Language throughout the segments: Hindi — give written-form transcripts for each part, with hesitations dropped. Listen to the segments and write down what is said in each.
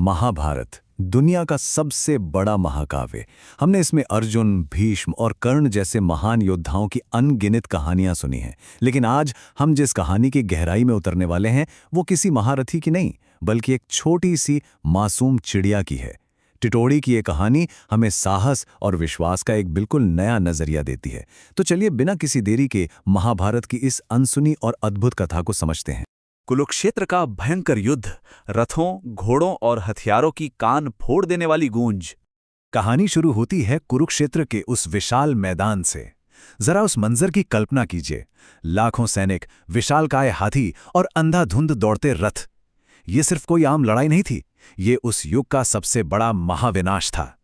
महाभारत दुनिया का सबसे बड़ा महाकाव्य। हमने इसमें अर्जुन, भीष्म और कर्ण जैसे महान योद्धाओं की अनगिनत कहानियां सुनी हैं, लेकिन आज हम जिस कहानी की गहराई में उतरने वाले हैं वो किसी महारथी की नहीं, बल्कि एक छोटी सी मासूम चिड़िया की है। टिटोड़ी की ये कहानी हमें साहस और विश्वास का एक बिल्कुल नया नजरिया देती है। तो चलिए बिना किसी देरी के महाभारत की इस अनसुनी और अद्भुत कथा को समझते हैं। कुरुक्षेत्र का भयंकर युद्ध, रथों, घोड़ों और हथियारों की कान फोड़ देने वाली गूंज। कहानी शुरू होती है कुरुक्षेत्र के उस विशाल मैदान से। जरा उस मंजर की कल्पना कीजिए, लाखों सैनिक, विशालकाय हाथी और अंधाधुंध दौड़ते रथ। ये सिर्फ कोई आम लड़ाई नहीं थी, ये उस युग का सबसे बड़ा महाविनाश था।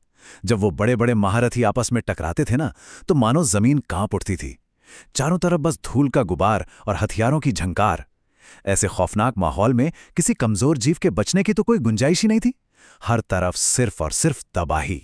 जब वो बड़े बड़े महारथी आपस में टकराते थे ना, तो मानो जमीन कांप उठती थी। चारों तरफ बस धूल का गुबार और हथियारों की झंकार। ऐसे खौफनाक माहौल में किसी कमजोर जीव के बचने की तो कोई गुंजाइश ही नहीं थी। हर तरफ सिर्फ और सिर्फ तबाही।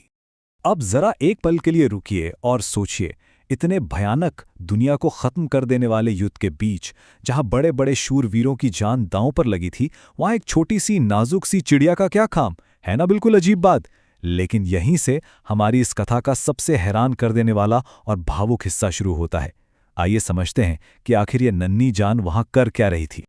अब जरा एक पल के लिए रुकिए और सोचिए, इतने भयानक, दुनिया को खत्म कर देने वाले युद्ध के बीच, जहां बड़े बड़े शूरवीरों की जान दांव पर लगी थी, वहां एक छोटी सी नाजुक सी चिड़िया का क्या काम है ना। बिल्कुल अजीब बात। लेकिन यहीं से हमारी इस कथा का सबसे हैरान कर देने वाला और भावुक हिस्सा शुरू होता है। आइए समझते हैं कि आखिर ये नन्ही जान वहां कर क्या रही थी।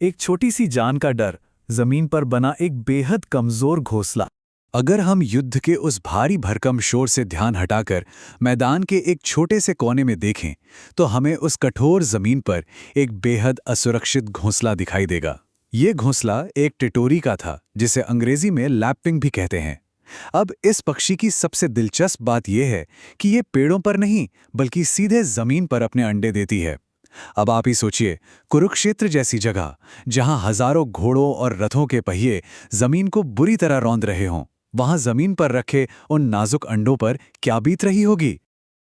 एक छोटी सी जान का डर, जमीन पर बना एक बेहद कमजोर घोंसला। अगर हम युद्ध के उस भारी भरकम शोर से ध्यान हटाकर मैदान के एक छोटे से कोने में देखें, तो हमें उस कठोर जमीन पर एक बेहद असुरक्षित घोंसला दिखाई देगा। ये घोंसला एक टिटोरी का था, जिसे अंग्रेजी में लैपिंग भी कहते हैं। अब इस पक्षी की सबसे दिलचस्प बात यह है कि ये पेड़ों पर नहीं, बल्कि सीधे जमीन पर अपने अंडे देती है। अब आप ही सोचिए, कुरुक्षेत्र जैसी जगह, जहां हजारों घोड़ों और रथों के पहिए जमीन को बुरी तरह रौंद रहे हों, वहां जमीन पर रखे उन नाजुक अंडों पर क्या बीत रही होगी।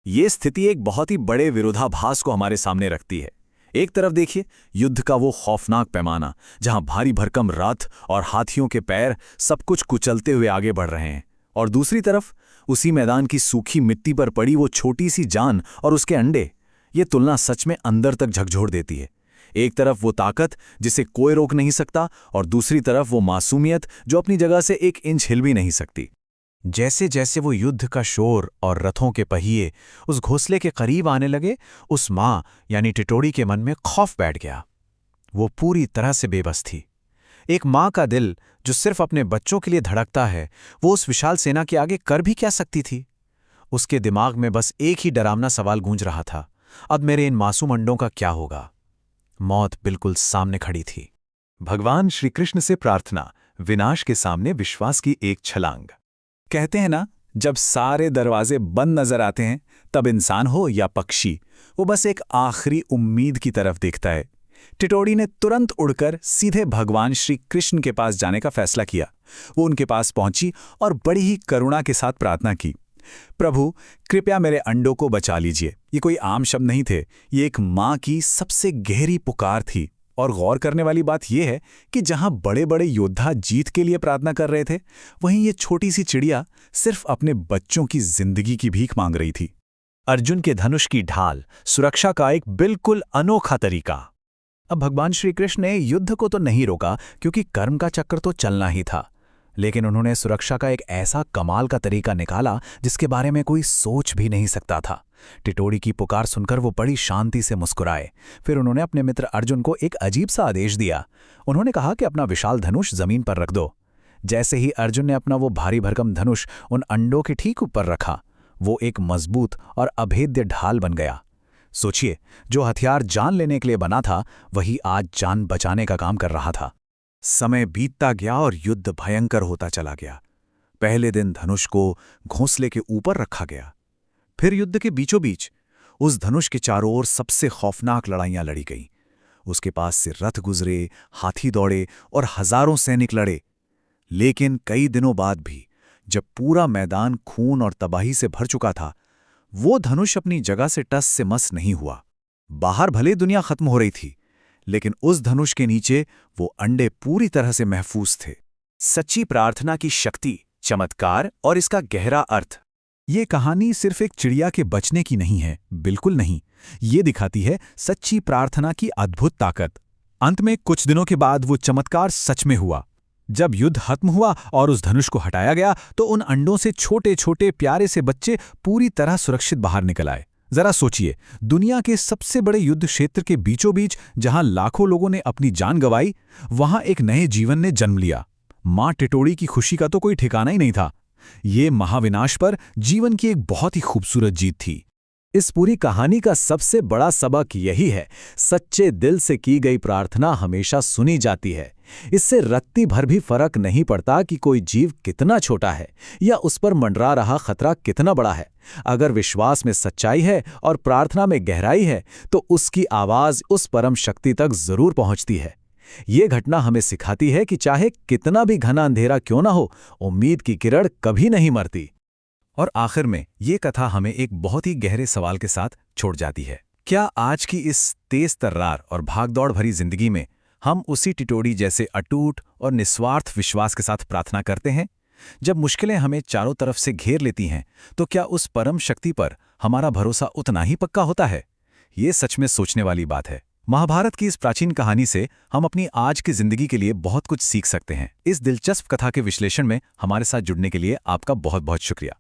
ये स्थिति एक बहुत ही बड़े विरोधाभास को हमारे सामने रखती है। एक तरफ देखिए युद्ध का वो खौफनाक पैमाना, जहां भारी भरकम रथ और हाथियों के पैर सब कुछ कुचलते हुए आगे बढ़ रहे हैं, और दूसरी तरफ उसी मैदान की सूखी मिट्टी पर पड़ी वो छोटी सी जान और उसके अंडे। ये तुलना सच में अंदर तक झकझोर देती है। एक तरफ वो ताकत जिसे कोई रोक नहीं सकता, और दूसरी तरफ वो मासूमियत जो अपनी जगह से एक इंच हिल भी नहीं सकती। जैसे जैसे वो युद्ध का शोर और रथों के पहिए उस घोंसले के करीब आने लगे, उस माँ यानी टिटोड़ी के मन में खौफ बैठ गया। वो पूरी तरह से बेबस थी। एक माँ का दिल जो सिर्फ अपने बच्चों के लिए धड़कता है, वो उस विशाल सेना के आगे कर भी क्या सकती थी। उसके दिमाग में बस एक ही डरावना सवाल गूंज रहा था, अब मेरे इन मासूम अंडों का क्या होगा। मौत बिल्कुल सामने खड़ी थी। भगवान श्री कृष्ण से प्रार्थना, विनाश के सामने विश्वास की एक छलांग। कहते हैं ना, जब सारे दरवाजे बंद नजर आते हैं, तब इंसान हो या पक्षी, वो बस एक आखिरी उम्मीद की तरफ देखता है। टिटोड़ी ने तुरंत उड़कर सीधे भगवान श्री कृष्ण के पास जाने का फैसला किया। वो उनके पास पहुंची और बड़ी ही करुणा के साथ प्रार्थना की, प्रभु कृपया मेरे अंडों को बचा लीजिए। ये कोई आम शब्द नहीं थे, ये एक माँ की सबसे गहरी पुकार थी। और गौर करने वाली बात यह है कि जहां बड़े बड़े योद्धा जीत के लिए प्रार्थना कर रहे थे, वहीं ये छोटी सी चिड़िया सिर्फ अपने बच्चों की जिंदगी की भीख मांग रही थी। अर्जुन के धनुष की ढाल, सुरक्षा का एक बिल्कुल अनोखा तरीका। अब भगवान श्री कृष्ण ने युद्ध को तो नहीं रोका, क्योंकि कर्म का चक्र तो चलना ही था, लेकिन उन्होंने सुरक्षा का एक ऐसा कमाल का तरीका निकाला जिसके बारे में कोई सोच भी नहीं सकता था। टिटोड़ी की पुकार सुनकर वो बड़ी शांति से मुस्कुराए। फिर उन्होंने अपने मित्र अर्जुन को एक अजीब सा आदेश दिया। उन्होंने कहा कि अपना विशाल धनुष जमीन पर रख दो। जैसे ही अर्जुन ने अपना वो भारी भरकम धनुष उन अंडों के ठीक ऊपर रखा, वो एक मजबूत और अभेद्य ढाल बन गया। सोचिए, जो हथियार जान लेने के लिए बना था, वही आज जान बचाने का काम कर रहा था। समय बीतता गया और युद्ध भयंकर होता चला गया। पहले दिन धनुष को घोंसले के ऊपर रखा गया। फिर युद्ध के बीचों बीच उस धनुष के चारों ओर सबसे खौफनाक लड़ाइयां लड़ी गईं। उसके पास से रथ गुजरे, हाथी दौड़े और हजारों सैनिक लड़े। लेकिन कई दिनों बाद भी, जब पूरा मैदान खून और तबाही से भर चुका था, वो धनुष अपनी जगह से टस से मस नहीं हुआ। बाहर भले दुनिया खत्म हो रही थी, लेकिन उस धनुष के नीचे वो अंडे पूरी तरह से महफूज थे। सच्ची प्रार्थना की शक्ति, चमत्कार और इसका गहरा अर्थ। ये कहानी सिर्फ एक चिड़िया के बचने की नहीं है, बिल्कुल नहीं। ये दिखाती है सच्ची प्रार्थना की अद्भुत ताकत। अंत में कुछ दिनों के बाद वो चमत्कार सच में हुआ। जब युद्ध खत्म हुआ और उस धनुष को हटाया गया तो उन अंडों से छोटे छोटे प्यारे से बच्चे पूरी तरह सुरक्षित बाहर निकल आए। जरा सोचिए, दुनिया के सबसे बड़े युद्ध क्षेत्र के बीचों बीच जहां लाखों लोगों ने अपनी जान गंवाई, वहां एक नए जीवन ने जन्म लिया। मां टिटोड़ी की खुशी का तो कोई ठिकाना ही नहीं था। ये महाविनाश पर जीवन की एक बहुत ही खूबसूरत जीत थी। इस पूरी कहानी का सबसे बड़ा सबक यही है, सच्चे दिल से की गई प्रार्थना हमेशा सुनी जाती है। इससे रत्ती भर भी फर्क नहीं पड़ता कि कोई जीव कितना छोटा है या उस पर मंडरा रहा खतरा कितना बड़ा है। अगर विश्वास में सच्चाई है और प्रार्थना में गहराई है तो उसकी आवाज उस परम शक्ति तक जरूर पहुंचती है। ये घटना हमें सिखाती है कि चाहे कितना भी घना अंधेरा क्यों ना हो, उम्मीद की किरण कभी नहीं मरती। और आखिर में ये कथा हमें एक बहुत ही गहरे सवाल के साथ छोड़ जाती है। क्या आज की इस तेज तर्रार और भागदौड़ भरी जिंदगी में हम उसी टिटोड़ी जैसे अटूट और निस्वार्थ विश्वास के साथ प्रार्थना करते हैं? जब मुश्किलें हमें चारों तरफ से घेर लेती हैं, तो क्या उस परम शक्ति पर हमारा भरोसा उतना ही पक्का होता है? ये सच में सोचने वाली बात है। महाभारत की इस प्राचीन कहानी से हम अपनी आज की जिंदगी के लिए बहुत कुछ सीख सकते हैं। इस दिलचस्प कथा के विश्लेषण में हमारे साथ जुड़ने के लिए आपका बहुत बहुत शुक्रिया।